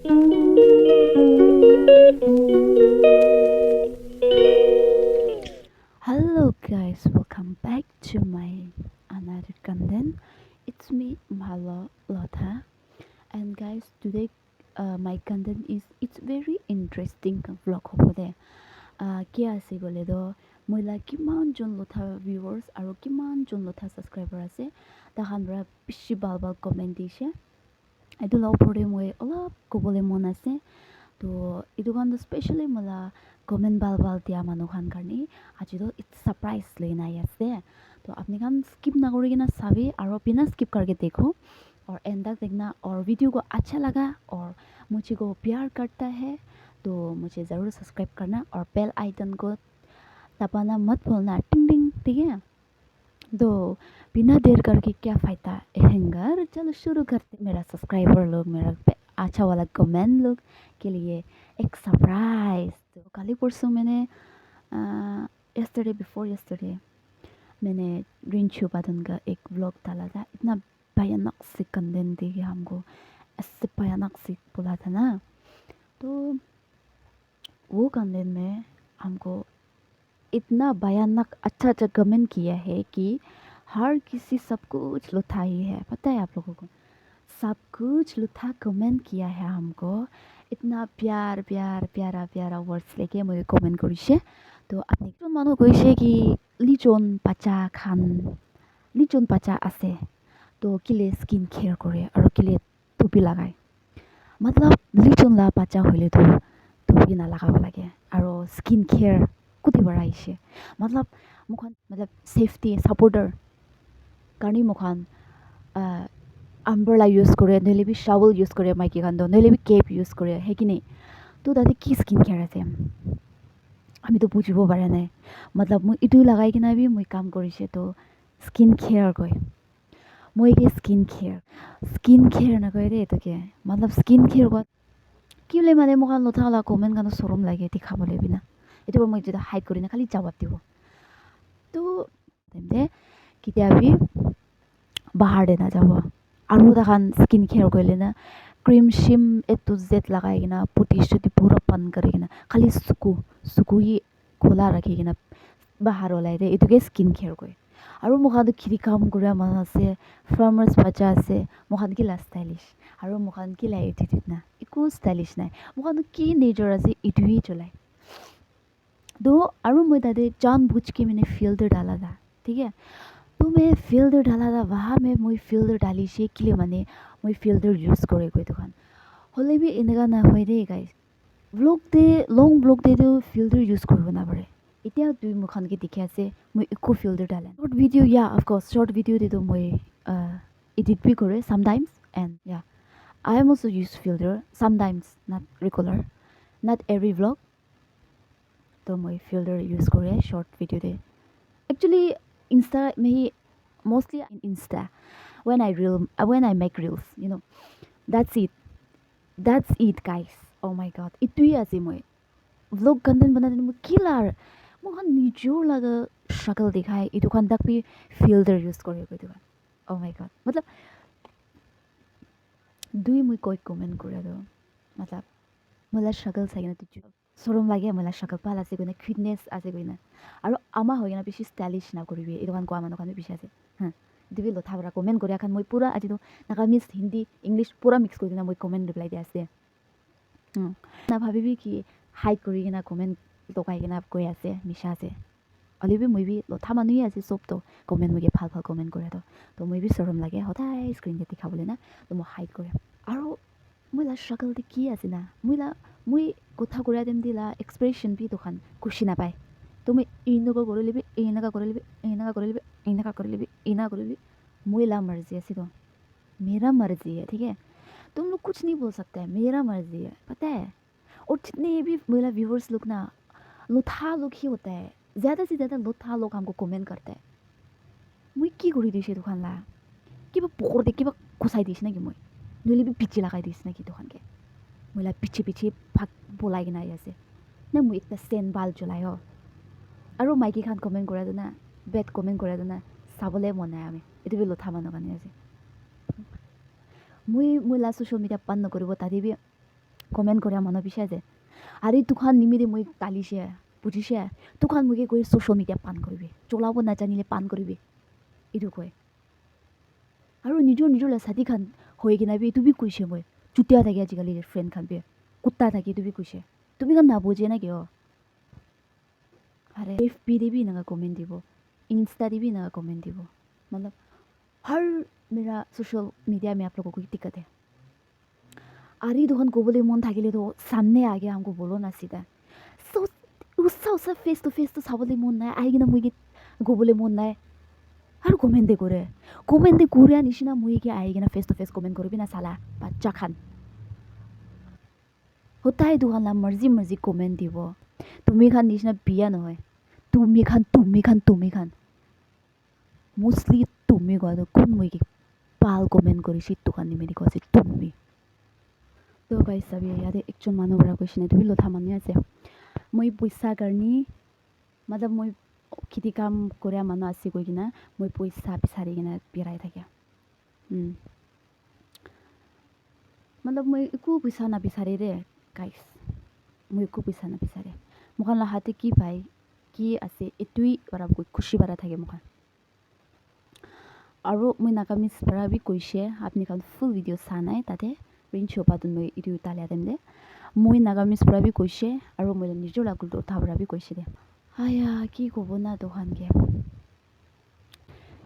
Hello guys, welcome back to my another content. It's me Malo Lotha, and guys today my content is it's very interesting vlog over there. Kia ase bole do moila kiman jon lotha viewers aro kiman jon lotha subscriber ase ta hamra bishi bal comment dishe. Etu la opore moi olap kobole mon ase. To itu kan to specially mala comment bal dia manu khan karni aji to it's surprise lena ase तो आपने kan skip ना करोगे ना सभी और बिना skip करके देखो और एंड तक देखना और वीडियो को अच्छा लगा और मुझे को प्यार करता है तो मुझे ज़रूर सब्सक्राइब करना और बेल आइकन को दबाना मत भूलना टिंग टिंग ठीक है तो बिना देर करके क्या फ़ायदा हैंगर चलो शुरू करते मेरा सब्सक्राइबर लोग मेरा अच्छा वाला कमेंट लोग के लिए एक सरप्राइज तो कल परसों मैंने यस्टरडे बिफोर यस्टरडे मैंने रिंचू बादन का एक व्लॉग डाला था इतना भयानक से कंटेंट देके हमको ऐसे भयानक से बोला था ना तो वो कंटेंट में हमको इतना भयानक अच्छा कमेंट किया है कि हर किसी सब कुछ लुथा ही है पता है आप लोगों को सब कुछ लुथा कमेंट किया है हमको इतना प्यारा वर्ड्स लेके मुझे कमेंट करिছে तो आपने जोन मानु কৈছে कि लिजोन बाचा আছে तो किले स्किन केयर करे और किले टोपी लगाए मतलब लिजोन ला बाचा होइले तो टोपी ना लगाब लागे और स्किन केयर कुति बराइছে मतलब मुखन मतलब सेफ्टी सपोर्टर करनी मुखन अम्ब्रेला यूज करे नैले भी शावल यूज करे माइकी खान तो नैले भी केप यूज करे है कि नहीं तो ताते की स्किन केयर আছে আমি তো বুঝিব পাৰা নাই मतलब মই ইটো লাগাই কিনা বি মই কাম কৰিছে তো স্কিন কেয়ার কয় মই কি স্কিন কেয়ার না কয় রে এটোকে मतलब স্কিন কেয়ার কয় কিলে মানে মোক লথালা কমেন্ট গানো শরম লাগে দেখাবলে বিনা এটো মই যদি হাইড করি না খালি জবাব দিব তো তেমতে কিতাবি बाहर देना যাব আৰু তাখান স্কিন কেয়ার কইলে না क्रीम शिम ए टू जेड लगाइकिन पुटी सुटी पूरा बंद गरिकिन खाली सुकु ही खोला राखिकिन बाहर ओलाई दे एटुके स्किन केयर कय আৰু मुखान खिरि काम कुरा मन আছে फार्मर्स बच्चा আছে मुखान किला स्टाइलिश আৰু मुखान किला एटिट्यूड ना इको स्टाइलिश নাই मुखान की नेचर আছে इटुही चलाय दो আৰু মই তাতে जान बुझ के मैंने फिल्टर डाला था ठीक है तो मैं फिल्टर डाला था वहाँ में मैं फिल्टर डाली से किले माने मैं फिल्टर यूज करे कोई दुकान होले भी इनका ना होय दे गाइस व्लॉग दे लॉन्ग व्लॉग दे तो फिल्टर यूज करबो ना पड़े इतना दुई मुखान के दिखे আছে मैं इको फिल्टर डाला शॉर्ट वीडियो या ऑफ कोर्स शॉर्ट वीडियो दे तो मैं एडिट भी करे sometimes and yeah I am also use filter sometimes not regular not every vlog तो मैं फिल्टर यूज करे शॉर्ट वीडियो दे actually Insta में ही mostly in Insta when I make reels you know that's it guys oh my god itu ya sih मैं vlog content बनाने में killer मुझे निजोर लगा struggle दिखाए itu kan तक भी filter use करे कोई दुकान oh my god मतलब दुई मुझे कोई comment करे तो मतलब मुझे struggle चाहिए ना तुझे शरम लागे मलाई शकल पाल আছে কইনা ফিটনেস আছে কইনা আৰু আমা হয় না বেশি স্টাইলিশ না করিবে এরকম কোয়া মানুষ কানে বেশি আছে হ্যাঁ দিবি লথাবরা কমেন্ট করে এখন মই পুরা আজি তো নাকা মিস হিন্দি ইংলিশ পুরা মিক্স কৰি কিনা মই কমেন্ট ৰিপ্লাই দি আছে না ভাবিবি কি হাইড কৰি কিনা কমেন্ট লগাই কিনা কৈ আছে মিছা আছে অলিবি মই বি লথা মানুহে আছে সব তো কমেন্ট মই ভাল কমেন্ট কৰে তো মই বি শৰম লাগে হঠাই স্ক্ৰিন কে দেখাবলে না তো মই হাইড কৰে আৰু मुला स्ट्रगल दे की আছে না মুই কথা কইরা দেম দিলা এক্সপ্রেশন भी तोखान खुशी ना पाए तो मैं इनका करे लेबे इनका करे लेबे इनका करे लेबे इनका करे लेबे इना करे लेबे मुला मर्जी है तो मेरा मर्जी है ठीक है तुम लोग कुछ नहीं बोल सकते है मेरा मर्जी है पता है और जितने भी मेरा व्यूअर्स लोग ना लुथा लोग ही होता है ज़्यादा से ज़्यादा लुथा लोग हमको कमेंट करते हैं मुई की करी दिसे तोखान ला किबा पकड़ दे किबा खुसाई दिस ना कि मुई नैले भी पिछे लगाई दिस ना कि तोखान के मुला पिछे भाग बोलाई किना आसे ना मुई एक सेन बाल चलाई हो और माइकी खान कमेंट करे ना बेड कमेंट करे ना चाबले मन नाय आमी एटु बि लथा मानो काने आसे मुई मुला सोशल मीडिया बंद नकरिब तादि बि comment করে মনো বিষয় যে আরে তুখান নিমিরে মই তালিছে বুঝিছে তুখান মুগে কই সোশ্যাল মিডিয়া পান কৰিবি চলাব না জানিলে পান কৰিবি এটো কয় আৰু নিজৰ সাথী খান হৈ কিনা বি তুমি কৈছে মই চুতিয়া থাকে আজিকালি ফ্ৰেণ্ড খান বি কুত্তা থাকে তুমি কৈছে তুমি খান না বুঝে না কিয় अरे FB दे भी ना कमेंट दिबो इंस्टा दे भी ना कमेंट दिबो मतलब हर मेरा सोशल मीडिया में आप लोगों को दिक्कत है आरी दुकान को बोले मन थाकिले तो सामने आगे हमको बोलो ना सीधा सो उससा फेस टू फेस तो साबले मन ना आएगी ना मुझे को बोले मन ना हर कमेंट दे करे निशिना मुझे आएगी ना फेस टू फेस कमेंट करे भी ना साला बच्चा खान होता है दुकान ला मर्जी कमेंट दिबो তুমি খান নিচিনা বিয়া নহয় তুমি খান মোষ্টলি তুমি কোৱাটো কোন মই কি পাল কমেণ্ট কৰিছি দোকান নিমেৰি কৈছে তুমি তো গাইছ চাবি ইয়াতে একজন মানুহ পৰা কৈছে নাই তুমি লঠা মানুহ আছে মই পইচা কাৰণে মানে মই খেতি কাম কৰা মানুহ আছে কৈ কিনা মই পইচা বিচাৰি কিনা বিৰাই থাকে মানে মই একো পইচা নাবিচাৰে ৰে গাইছ মই একো পইচা নাবিচাৰে मुखान हाथे की पाए की आसे एटुई बारा खुशी बारा थाके मुखान आरो मैं नागामिस बारा भी কৈছে আপনি খান ফুল ভিডিও চানাই তাতে ৰিঞ্চ পাতুন মই ইটো তালিয়া দেম দে মই নাগামিস বাৰা भी কৈছে আৰু মই নিজৰ লাগুল কথা বাৰা भी কৈছে দে আয়া কি কব না দোকান কে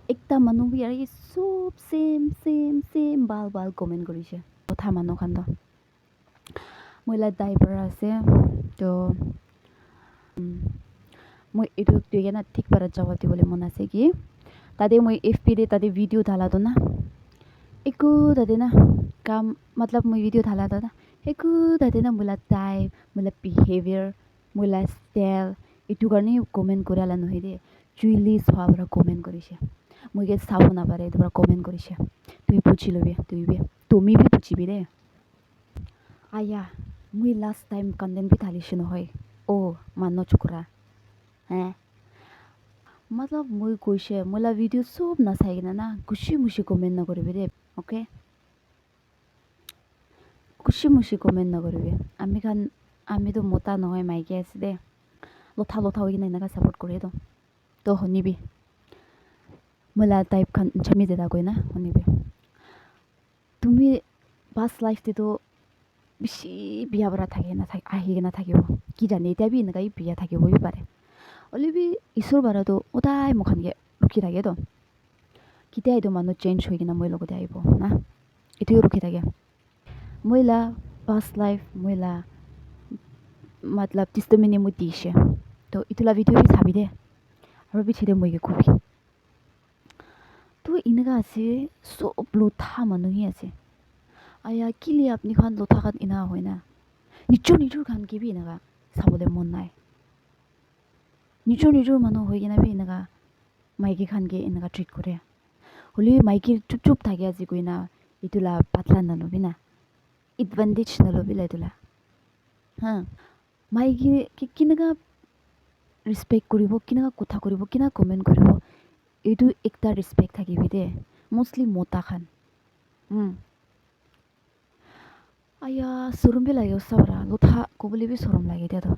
একটা মানুহ বি আৰু সব সেম বাল কমেন্ট কৰিছে কথা মানুহ খান তো মইলা দাইবাৰ আছে তো মই এইটো দুইকে না ঠিক বাৰত জবাব দিবলৈ মন আছে কি তাতে মই FB দে তাতে ভিডিও ঢালাতো না একো তাতে না কাম मतलब মই ভিডিও ঢালাতো না একো তাতে না মোলা টাইপ মোলা বিহেভিয়াৰ মোলা ষ্টাইল এইটো কাৰণে কমেণ্ট কৰালা নহয় দে জুইলি চোৱাবৰা কমেণ্ট কৰিছে মইকে চাব নাপাৰে এইটো পৰা কমেণ্ট কৰিছে তুমি বুজি লবি তুমি বি বুজিবি দে আয়া মই লাষ্ট টাইম কণ্টেণ্ট বি ঢালিছে নহয় मानो चुकरा हैं मतलब मुझे कोई मोला वीडियो सब नचाइकिन ना खुशी कमेंट नकरिबे दे ओके खुशी कमेंट नकरिबे आमी तो मोटा নহয় माइकी आछे दे लथा होइकिन इनाका सपोर्ट करे तो हनिबि मोला टाइप खान छमी देदा गइना हनिबि तुमी पास लाइफ ते तो बेसी बिया बारा थाके ना आहिकिन থাকিব কি জানি এতিয়া বি এনেকাই বিয়া থাকিবই পাৰে অলবি ঈশ্বৰ বাৰাটো ওদাই মুখানকে ৰখি থাকে তো কেতিয়া এইটো মানুহ চেঞ্জ হৈ কিনা মই লগতে আহিব না এইটোৱে ৰখি থাকে মইলা পাষ্ট লাইফ মইলা मतलब त्यस्तो मिने মই দিছে তো ইটোলা ভিডিও বি চাবি দে আৰু পিছতে মইকে কবি তো এনেকা আছে সব লোথা মানুহে আছে आया किले अपनी खान लोथा खान इना होय ना निचो खान के भी इनागा साबले मन नाय निचो मानो होय किना भी इनागा माइकी खान के इनागा ट्रिट करे होली माइकी चुप थाके आजि कोइना इतुला पातला न लबि ना एडवांटेज न लबि लाइतुला हां माइकी के किनागा रिस्पेक्ट करिवो किनागा कथा करिवो किना कमेन्ट करिवो एतु एकटा रिस्पेक्ट थाकिबि दे मोस्टली मोटा खान आया शरम भी लगे सबरा लोथा कबले भी शरम लगे दिया तो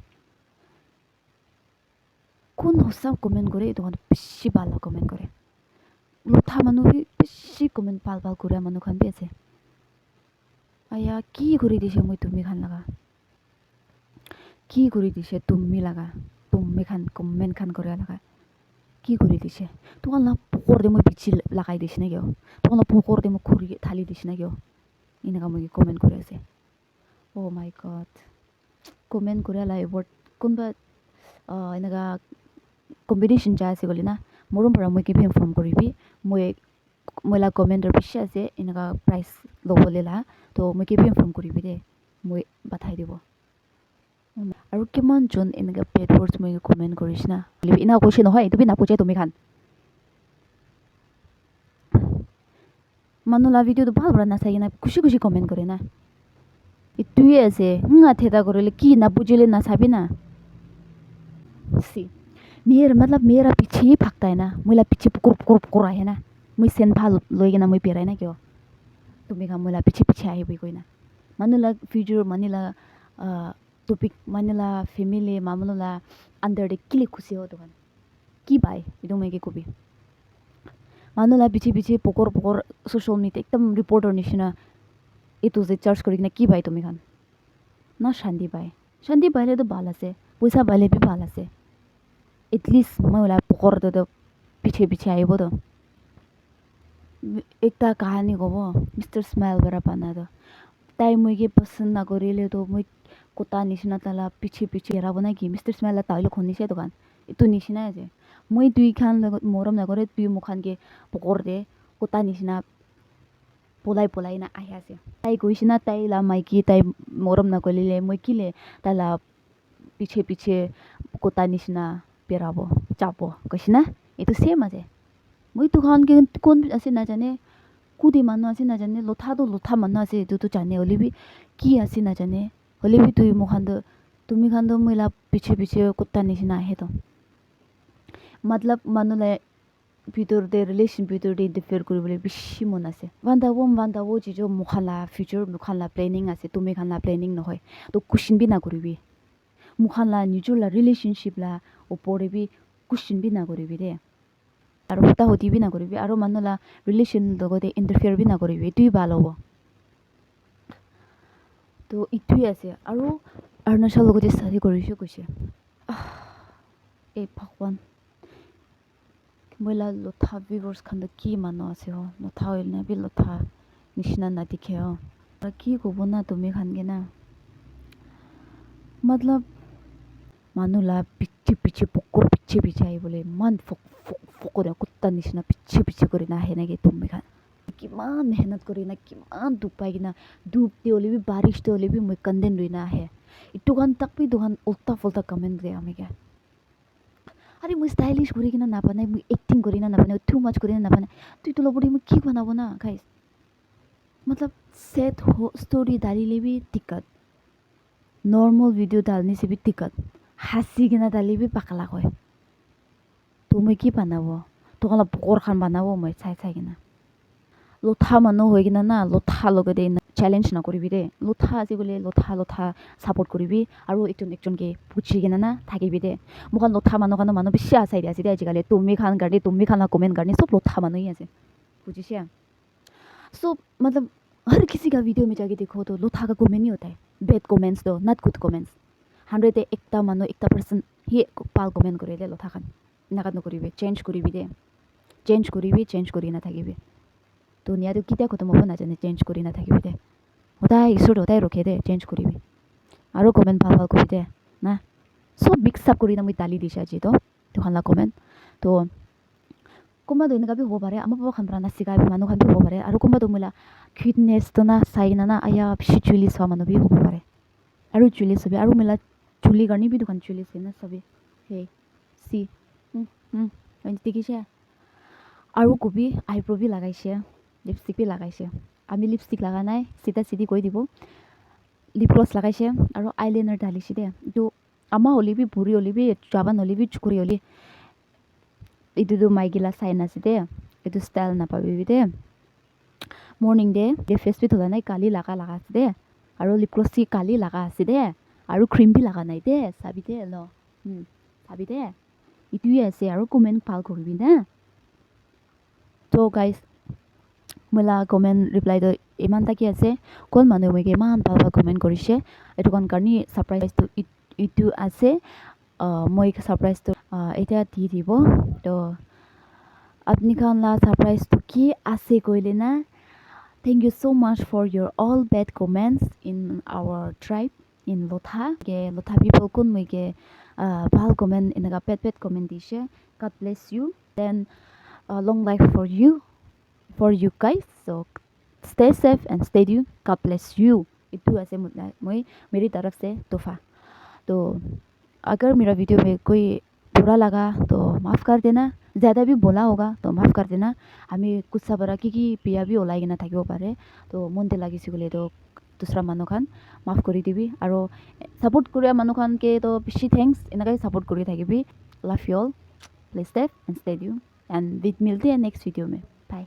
कौन होसा कमेंट करे तो बेसी बाला कमेंट करे लोथा मानु भी बेसी कमेंट पाल करे मानु खान भी আছে आया की কৰি দিছে মই তুমি খান লাগা কি কৰি দিছে তুমি লাগা তুমি খান কমেন্ট খান কৰে লাগা কি কৰি দিছে তোমার না পকর দে মই পিছি লাগাই দিছ না কিয় তোমার না পকর দে মই খুরি থালি দিছ না কিয় इनका मुझे कमेंट करे আছে ओ माय गॉड कमेंट करे ला एबोर्ड कोनबा इनका कॉम्पिटिशन जाय আছে गली ना मोरम पर मुझे भी इन्फॉर्म करिबि मोला कमेंटर पिछे আছে इनका प्राइस लबले ला तो मुझे भी इन्फॉर्म करिबि दे মই বাথাই দিব আৰু কিমান জন इनका पेड वर्ड्स मुझे कमेंट কৰিছ না ইনা কৈছে নহয় তুমি না পুছে তুমি খান मानुला भिडियो तो भाल बरा नाचाइकिन खुशी कमेंट करे ना इतुए আছে थेदा करले की ना बुझिले ना साबि ना सी मेरा पीछे ही भागता है ना मोला पीछे पुकुर है ना मुई सेन भाल लइकिन मुई पेराय ना क्यों तुम्ही का मोला पीछे आइबि Koyna manula future manila topic manila family mamula under the kili khushi ho dokan ki bai idu mai ke kobi manula bichi pokor social media ekdam reporter nishina etu je charge kori na ki bai tumi khan na shanti baile to bhal ase paisa baile bhi bhal ase at least maula pokor to piche aibo to ekta kahani gobo Mr. Smile bara pana to tai moi ke pasand na korile to moi kota nishina tala piche rabo na ki Mr. Smile la tailo khoni se dokan etu nishina je moi dui khan moram na gore dui mukhan ke pokor de kota nishina polai na ahi ase tai goishina tai la maiki tai moram na kolile moi kile tala piche kota nishina perabo chapo goishina etu same ase moi tu khan ke kon ase na jane kudi manu ase na jane lotha manu ase etu to jane olibi ki ase na jane olibi tu tumi khan do moila piche kota nishina ahe to matlab manu la bitor de relation bitor de interfere koribole bishi mon ase wanda wo jijo mukhala future mukhala planning ase tumi khan la planning no hoy to question bi na koribi mukhala nijur la relationship la opore bi question bi na koribi de aro hota hoti bi na koribi aro manula relation logode interfere bi na koribi tui bhal hobo to itui ase aro arnashal logode sari korishe koise e bhagwan moila lotha viewers khan ki mano ase ho lotha hoil na bi lotha nishna na dikhe ho ki kobo na tumi khan ge na matlab manula piche pokor piche ai bole man fokore kutta nishna piche kori na he na ge tumi khan kiman mehnat kori na kiman duk pai na duk te ole bi barish te ole bi moi kanden rui na he itu kan tak pi duhan ulta fulta comment ge ame ge अरे म stylish गरिकन नपाने म acting गरिन नपाने too much गरिन नपाने तु तो लबडी म के बनाबो ना गाइस मतलब सेट हो स्टोरी डालीले भी दिक्कत नॉर्मल वीडियो डालने से भी दिक्कत हंसी के ना डाली भी पकला कोई तो मैं की बनाबो तो कला पकोर खान बनाबो मैं छाई के ना लोथा मनो होय के ना लोथा लगदे चैलेंज ना करिबि दे लोथा जे बोले लोथा सपोर्ट करिबि आरो एकजन के पुछि गेना ना थाकिबि दे मुखान लोथा मानो बिसि आसाइ आसे दे आजिकाले तुमि खान कमेंट करनी सब लोथा मानो ही आसे बुझिसे सो मतलब हर किसी का वीडियो में जाके देखो तो लोथा का कमेंट नहीं होता है बैड कमेंट्स दो नॉट गुड कमेंट्स 100 ए एकता मानो एकता पर्सन ही पाल कमेंट करे दे लोथा खान नाका न करिबि चेंज करि ना थाकिबि दुनिया तो किता खतम होबो ना जाने चेंज करि ना थाकिबि दे होताय इसोर होताय रखे दे चेंज करिबि आरो कमेंट भाल करि दे ना सब मिक्स अप करि ना মই डाली दिसा जी तो खानला कमेंट तो कोमा दोइन का भी हो पारे आमा बाबा खानब्रा ना सिगा भी मानु खान भी हो पारे आरो कोमा दो मोला क्यूटनेस तो ना साइना ना आया चुली स मानु भी हो पारे आरो चुली सबे आरो मोला चुली गर्नी भी दुकान चुली से ना सबे हे सी अनि देखिसे आरो को भी आईब्रो भी लगाइसे लिपस्टिक भी लगाइसे आमी लिपस्टिक लगा नाइ सीधा सीधी কৈ দিব लिप ग्लॉस लगाइसे आरो आईलाइनर ढालिसे दे तो आमा होली भी बुरी होली भी जाबान होली भी चुकुरी होली इदु माइगिला साइन आसे दे इदु स्टाइल ना पाबि दे मॉर्निंग दे फेस भी थोला नाइ काली लगा आसे दे आरो लिप ग्लॉस सी काली लगा आसे दे आरो क्रीम भी लगा नाइ दे साबि दे ल साबि दे इदु आसे आरो कमेंट पाल करबि ना तो गाइस मोला कमेंट रिप्लाई तो इमान ताकि आसे कोन मानु मगे मान पाल कमेंट करिसे एटु कोन करनी सरप्राइज तो इटु आसे মই सरप्राइज तो एटा दी दिबो तो अपनी खानला सरप्राइज तो की आसे कइले ना thank you so much for your all bad comments in our tribe in Lotha people कोन मगे भाल कमेंट इन गा पेट कमेंट दिसे God bless you then long life for you guys so stay safe and stay tuned god bless you itu ऐसे मैं मेरी तरफ से तोहफा तो अगर मेरा वीडियो में कोई बुरा लगा तो माफ़ कर देना ज़्यादा भी बोला होगा तो माफ़ कर देना हमें कुछ सबरा की पिया भी ओलाई ना থাকিব পাৰে तो मन दे লাগিছে গলে तो दूसरा मानु खान माफ करि दिबि आरो सपोर्ट करिया मानु खान के तो बेसी थैंक्स इनका सपोर्ट करि থাকিবি love you all please stay and stay tune and with मिलते हैं नेक्स्ट वीडियो में बाय।